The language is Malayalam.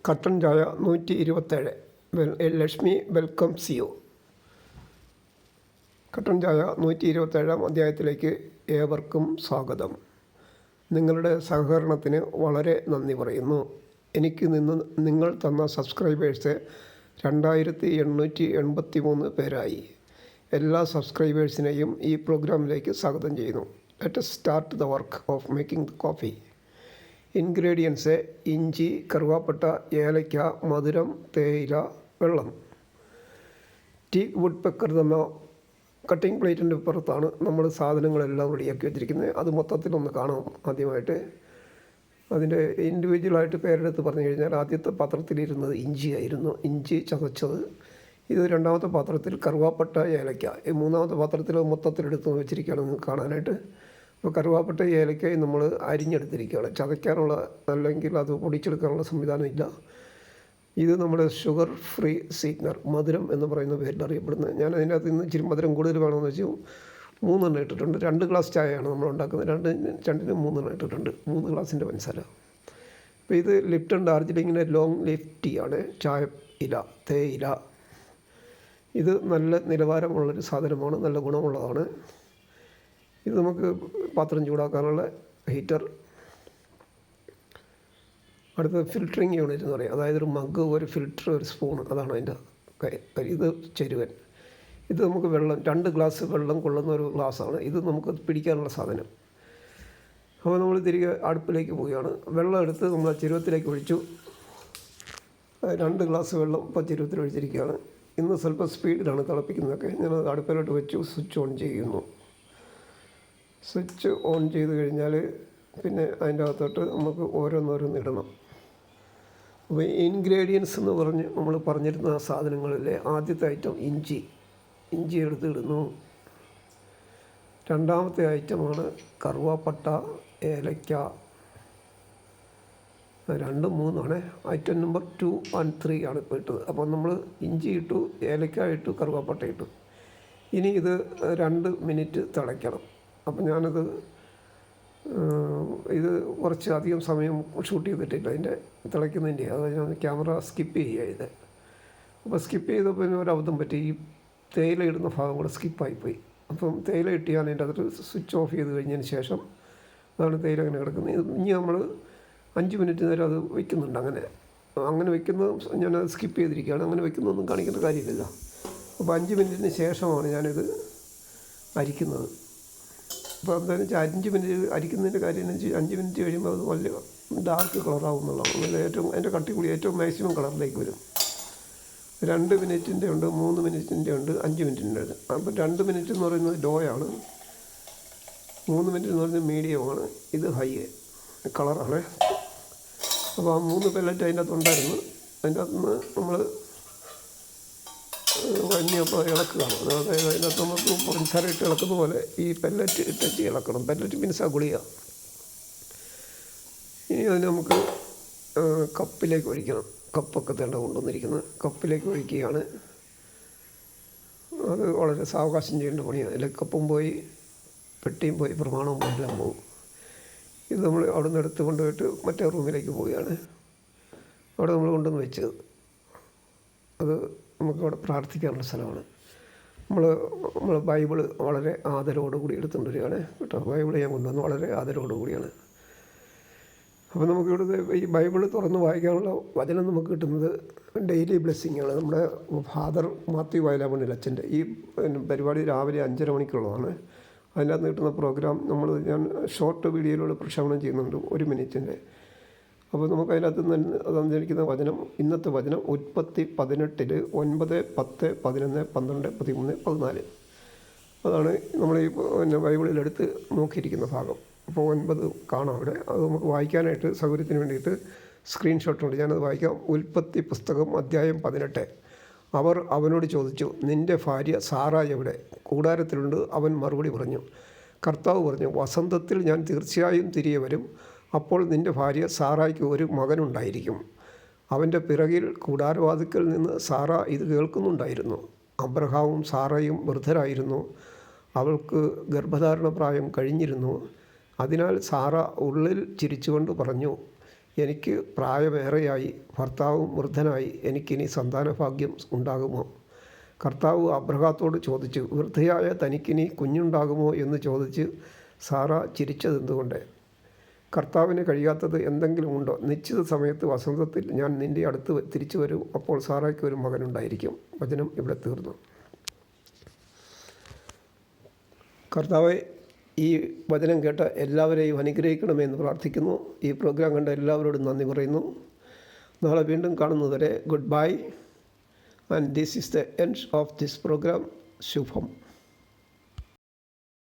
കട്ടൻ ചായ 127. Lakshmi welcomes U. കട്ടൻ ചായ 127 അധ്യായത്തിലേക്ക് ഏവർക്കും സ്വാഗതം. നിങ്ങളുടെ സഹകരണത്തിന് വളരെ നന്ദി പറയുന്നു. എനിക്ക് നിങ്ങൾ തന്ന സബ്സ്ക്രൈബേഴ്സ് 2883 പേരായി. എല്ലാ സബ്സ്ക്രൈബേഴ്സിനെയും ഈ പ്രോഗ്രാമിലേക്ക് സ്വാഗതം ചെയ്യുന്നു. Let us start the work of making the coffee. Ingredients: ഇഞ്ചി, കറുവാപ്പട്ട, ഏലയ്ക്ക, മധുരം, തേയില, വെള്ളം. ടീ വുഡ് പെക്കർ എന്ന കട്ടിംഗ് പ്ലേറ്റിൻ്റെ പുറത്താണ് നമ്മൾ സാധനങ്ങളെല്ലാം റെഡിയാക്കി വെച്ചിരിക്കുന്നത്. അത് മൊത്തത്തിലൊന്ന് കാണാം. ആദ്യമായിട്ട് അതിൻ്റെ ഇൻഡിവിജ്വലായിട്ട് പേരെടുത്ത് പറഞ്ഞു കഴിഞ്ഞാൽ ആദ്യത്തെ പാത്രത്തിലിരുന്നത് ഇഞ്ചിയായിരുന്നു, ഇഞ്ചി ചതച്ചത്. ഇത് രണ്ടാമത്തെ പാത്രത്തിൽ കറുവാപ്പട്ട, ഏലയ്ക്ക. ഈ മൂന്നാമത്തെ പാത്രത്തിൽ മൊത്തത്തിലെടുത്ത് വെച്ചിരിക്കുകയാണ് നിങ്ങൾക്ക് കാണാനായിട്ട്. അപ്പോൾ കറുവാപ്പട്ട, ഏലയ്ക്കയും നമ്മൾ അരിഞ്ഞെടുത്തിരിക്കുകയാണ്. ചതയ്ക്കാനുള്ള അല്ലെങ്കിൽ അത് പൊടിച്ചെടുക്കാനുള്ള സംവിധാനം ഇല്ല. ഇത് നമ്മുടെ ഷുഗർ ഫ്രീ സ്വീറ്റ്നർ, മധുരം എന്ന് പറയുന്ന പേരിൽ അറിയപ്പെടുന്നത്. ഞാൻ അതിൻ്റെ അകത്ത് നിന്ന് ഇച്ചിരി മധുരം കൂടുതൽ വേണമെന്ന് വെച്ചാൽ 3 ഇട്ടിട്ടുണ്ട്. 2 ഗ്ലാസ് ചായയാണ് നമ്മൾ ഉണ്ടാക്കുന്നത്. രണ്ടിനും 3 ഇട്ടിട്ടുണ്ട്. 3 ഗ്ലാസിൻ്റെ പഞ്ചസാര. അപ്പോൾ ഇത് ലിപ്റ്റൺ ഡാർജിലിങ്ങിൻ്റെ ലോങ് ലീഫ് ടീ ആണ്. ചായ ഇല, തേയില. ഇത് നല്ല നിലവാരമുള്ളൊരു സാധനമാണ്, നല്ല ഗുണമുള്ളതാണ്. ഇത് നമുക്ക് പാത്രം ചൂടാക്കാനുള്ള ഹീറ്റർ. അടുത്തത് ഫിൽറ്ററിങ് യൂണിറ്റ് എന്ന് പറയും. അതായത് ഒരു മഗ്, ഒരു ഫിൽറ്റർ, ഒരു സ്പൂൺ, അതാണ് അതിൻ്റെ ഇത് ചെരുവൻ. ഇത് നമുക്ക് വെള്ളം, 2 ഗ്ലാസ് വെള്ളം കൊള്ളുന്ന ഒരു ഗ്ലാസ്സാണ്. ഇത് നമുക്ക് പിടിക്കാനുള്ള സാധനം. അപ്പോൾ നമ്മൾ തിരികെ അടുപ്പിലേക്ക് പോവുകയാണ്. വെള്ളം എടുത്ത് നമ്മൾ ചെരുവത്തിലേക്ക് ഒഴിച്ചു. 2 ഗ്ലാസ് വെള്ളം ഇപ്പോൾ ചെരുവത്തിൽ ഒഴിച്ചിരിക്കുകയാണ്. ഇന്ന് സ്വല്പം സ്പീഡിലാണ് തിളപ്പിക്കുന്നതൊക്കെ. ഞാനത് അടുപ്പിലോട്ട് വെച്ചു, സ്വിച്ച് ഓൺ ചെയ്യുന്നു. സ്വിച്ച് ഓൺ ചെയ്ത് കഴിഞ്ഞാൽ പിന്നെ അതിൻ്റെ അകത്തോട്ട് നമുക്ക് ഓരോന്നോരോന്ന് ഇടണം. അപ്പോൾ ഇൻഗ്രീഡിയൻസ് എന്ന് പറഞ്ഞ് നമ്മൾ പറഞ്ഞിരുന്ന സാധനങ്ങളിലെ ആദ്യത്തെ ഐറ്റം ഇഞ്ചി എടുത്ത് ഇടുന്നു. രണ്ടാമത്തെ ഐറ്റമാണ് കറുവാപ്പട്ട, ഏലയ്ക്ക. 2, 3 ഐറ്റം നമ്പർ 2 and 3 ആണ് ഇപ്പോൾ ഇട്ടത്. അപ്പോൾ നമ്മൾ ഇഞ്ചി ഇട്ടു, ഏലയ്ക്ക ഇട്ടു, കറുവാപ്പട്ട ഇട്ടു. ഇനി ഇത് 2 മിനിറ്റ് തിളയ്ക്കണം. അപ്പം ഞാനത് ഇത് കുറച്ച് അധികം സമയം ഷൂട്ട് ചെയ്തിട്ടില്ല അതിൻ്റെ തിളയ്ക്കുന്നതിൻ്റെ. അത് ഞാൻ ക്യാമറ സ്കിപ്പ് ചെയ്യുക ഇത്. അപ്പോൾ സ്കിപ്പ് ചെയ്തപ്പോൾ പിന്നെ ഒരു അബദ്ധം പറ്റി. ഈ തേയില ഇടുന്ന ഭാഗം കൂടെ സ്കിപ്പായിപ്പോയി. അപ്പം തേയില ഇട്ട് ഞാൻ അതിൻ്റെ അകത്ത് സ്വിച്ച് ഓഫ് ചെയ്ത് കഴിഞ്ഞതിന് ശേഷം അതാണ് തേയില അങ്ങനെ കിടക്കുന്നത്. ഇനി നമ്മൾ 5 മിനിറ്റ് നേരം അത് വയ്ക്കുന്നുണ്ട്. അങ്ങനെ വയ്ക്കുന്നത് ഞാനത് സ്കിപ്പ് ചെയ്തിരിക്കുകയാണ്. അങ്ങനെ വയ്ക്കുന്നതൊന്നും കാണിക്കേണ്ട കാര്യമില്ല. അപ്പോൾ 5 മിനിറ്റിന് ശേഷമാണ് ഞാനിത് അരിക്കുന്നത്. അപ്പോൾ എന്താണെന്ന് വെച്ചാൽ 5 മിനിറ്റ് അരിക്കുന്നതിൻ്റെ കാര്യം എന്ന് വെച്ചാൽ 5 മിനിറ്റ് കഴിയുമ്പോൾ അത് വലിയ ഡാർക്ക് കളറാവും എന്നുള്ളതാണ്. അതിൻ്റെ കട്ടി കൂടി ഏറ്റവും മാക്സിമം കളറിലേക്ക് വരും. 2 മിനിറ്റിൻ്റെ ഉണ്ട്, 3 മിനിറ്റിൻ്റെ ഉണ്ട്, 5 മിനിറ്റിൻ്റെ ഉണ്ട്. അപ്പോൾ 2 മിനിറ്റ് എന്ന് പറയുന്നത് ലോയാണ്, 3 മിനിറ്റ് എന്ന് പറയുന്നത് മീഡിയമാണ്, ഇത് ഹൈ കളറാണ്. അപ്പോൾ ആ 3 പെല്ലറ്റ് അതിൻ്റെ അകത്തുണ്ടായിരുന്നു. അതിൻ്റെ അകത്തുനിന്ന് നമ്മൾ കഴിഞ്ഞപ്പോൾ ഇളക്കുകയാണ്. അതായത് അതിനകത്ത് നമുക്ക് പഞ്ചസാര ഇട്ട് ഇളക്കുന്ന പോലെ ഈ പെല്ലറ്റ് ഇട്ടിട്ട് ഇളക്കണം. പെല്ലറ്റ് മീൻസ് ആ ഗുളിക. ഇനി അതിന് നമുക്ക് കപ്പിലേക്ക് ഒഴിക്കണം. കപ്പൊക്കെ തേണ്ട കൊണ്ടുവന്നിരിക്കുന്നത് കപ്പിലേക്ക് ഒഴിക്കുകയാണ്. അത് വളരെ സാവകാശം ചെയ്യേണ്ട പണിയാണ്. അതിൽ കപ്പും പോയി, പെട്ടിയും പോയി, പ്രമാണവും എല്ലാം പോകും. ഇത് നമ്മൾ അവിടെ നിന്ന് എടുത്ത് കൊണ്ടുപോയിട്ട് മറ്റേ റൂമിലേക്ക് പോവുകയാണ്. അവിടെ നമ്മൾ കൊണ്ടുവന്ന് വെച്ചത് അത് നമുക്കവിടെ പ്രാർത്ഥിക്കാനുള്ള സ്ഥലമാണ്. നമ്മൾ ബൈബിള് വളരെ ആദരവോടുകൂടി എടുത്തുകൊണ്ട് വരികയാണ് കേട്ടോ. ബൈബിൾ ഞാൻ കൊണ്ടുവന്ന് വളരെ ആദരവോടുകൂടിയാണ്. അപ്പോൾ നമുക്കിവിടുത്തെ ഈ ബൈബിൾ തുറന്ന് വായിക്കാനുള്ള വചനം നമുക്ക് കിട്ടുന്നത് ഡെയിലി ബ്ലെസ്സിങ്ങാണ്. നമ്മുടെ ഫാദർ മാത്യു വയലാമണ്ണിൽ അച്ഛൻ്റെ ഈ പരിപാടി രാവിലെ 5:30 മണിക്കുള്ളതാണ്. അതിനകത്ത് കിട്ടുന്ന പ്രോഗ്രാം ഞാൻ ഷോർട്ട് വീഡിയോയിലൂടെ പ്രക്ഷേപണം ചെയ്യുന്നുണ്ട്, 1 മിനിറ്റിൻ്റെ. അപ്പോൾ നമുക്ക് അതിനകത്ത് തന്നിരിക്കുന്ന വചനം, ഇന്നത്തെ വചനം ഉൽപ്പത്തി 18 9, 10, 11, 12, 13, 14. അതാണ് നമ്മൾ ഈ ബൈബിളിലെടുത്ത് നോക്കിയിരിക്കുന്ന ഭാഗം. അപ്പോൾ 9 കാണാം അവിടെ. അത് നമുക്ക് വായിക്കാനായിട്ട് സൗകര്യത്തിന് വേണ്ടിയിട്ട് സ്ക്രീൻഷോട്ടുണ്ട്. ഞാനത് വായിക്കാം. ഉൽപ്പത്തി പുസ്തകം അധ്യായം 18. അവർ അവനോട് ചോദിച്ചു, നിൻ്റെ ഭാര്യ സാറ എവിടെ? കൂടാരത്തിലുണ്ട്, അവൻ മറുപടി പറഞ്ഞു. കർത്താവ് പറഞ്ഞു, വസന്തത്തിൽ ഞാൻ തീർച്ചയായും തിരികെ വരും. അപ്പോൾ നിൻ്റെ ഭാര്യ സാറായ്ക്ക് ഒരു മകനുണ്ടായിരിക്കും. അവൻ്റെ പിറകിൽ കൂടാരവാതിക്കൽ നിന്ന് സാറ ഇത് കേൾക്കുന്നുണ്ടായിരുന്നു. അബ്രഹാമും സാറയും വൃദ്ധരായിരുന്നു. അവൾക്ക് ഗർഭധാരണ പ്രായം കഴിഞ്ഞിരുന്നു. അതിനാൽ സാറ ഉള്ളിൽ ചിരിച്ചുകൊണ്ട് പറഞ്ഞു, എനിക്ക് പ്രായമേറെയായി, ഭർത്താവും വൃദ്ധനായി, എനിക്കിനി സന്താനഭാഗ്യം ഉണ്ടാകുമോ? കർത്താവ് അബ്രഹാത്തോട് ചോദിച്ചു, വൃദ്ധയായ തനിക്കിനി കുഞ്ഞുണ്ടാകുമോ എന്ന് ചോദിച്ച് സാറ ചിരിച്ചതെന്തുകൊണ്ട്? കർത്താവിന് കഴിയാത്തത് എന്തെങ്കിലും ഉണ്ടോ? നിശ്ചിത സമയത്ത് വസന്തത്തിൽ ഞാൻ നിൻ്റെ അടുത്ത് തിരിച്ചു വരും, അപ്പോൾ സാറയ്ക്ക് ഒരു മകനുണ്ടായിരിക്കും. വചനം ഇവിടെ തീർന്നു. കർത്താവെ, ഈ വചനം കേട്ട എല്ലാവരെയും അനുഗ്രഹിക്കണമെന്ന് പ്രാർത്ഥിക്കുന്നു. ഈ പ്രോഗ്രാം കണ്ട എല്ലാവരോടും നന്ദി പറയുന്നു. നാളെ വീണ്ടും കാണുന്നതുവരെ goodbye. And this is the end of this programme. Shubham.